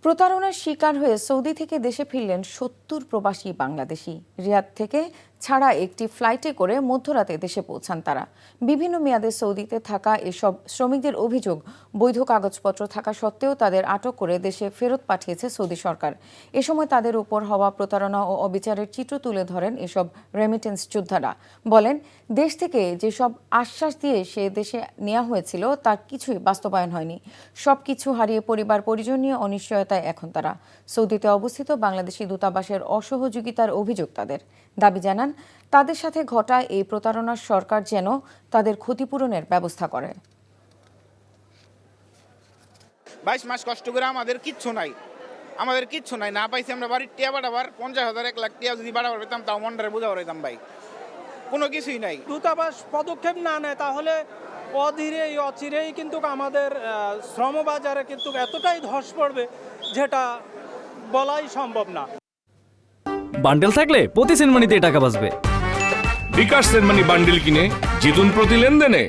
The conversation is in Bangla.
প্রতারণার শিকার হয়ে সৌদি থেকে দেশে ফিরলেন ৭০ প্রবাসী বাংলাদেশি। রিয়াদ থেকে ছাড়া একটি ফ্লাইটে করে মধ্যরাতে দেশে পৌঁছান তারা। বিভিন্ন মেয়াদে সৌদিতে থাকা এসব শ্রমিকদের অভিযোগ, বৈধ কাগজপত্র থাকা সত্ত্বেও তাদের আটক করে দেশে ফেরত পাঠিয়েছে সৌদি সরকার। এ সময় তাদের উপর হওয়া প্রতারণা ও অবিচারের চিত্র তুলে ধরেন এসব রেমিটেন্স যোদ্ধারা। বলেন, দেশ থেকে যেসব আশ্বাস দিয়ে সে দেশে নেওয়া হয়েছিল তার কিছুই বাস্তবায়ন হয়নি। সবকিছু হারিয়ে পরিবার পরিজন নিয়ে অনিশ্চয়তায় এখন তারা। সৌদিতে অবস্থিত বাংলাদেশি দূতাবাসের অসহযোগিতার অভিযোগ তাদের। দাবি জানান, তাদের সাথে ঘটা এই প্রতারণার সরকার যেন তাদের ক্ষতিপূরণের ব্যবস্থা করে। 22 মাস কষ্ট করে আমাদের কিচ্ছু নাই না পাইছি আমরা বাড়ির টিয়া বাড়াবার 50,000 1 লাখ টিয়া যদি বাড়াবার পেতাম তাও মন্ডারে বোঝা হইতাম ভাই, কোনো কিছুই নাই। দূতাবাস পদক্ষেপ না নেয় তাহলে অধীরেই অচিরেই কিন্তু আমাদের শ্রমবাজারে কিন্তু এতটাই ধস পড়বে যেটা বলাই সম্ভব না। বান্ডেল থাকলে প্রতি সেনমানিতে টাকা বাঁচবে। বিকাশ সেনমানি বান্ডেল কিনে জিতুন প্রতি লেনদেনে।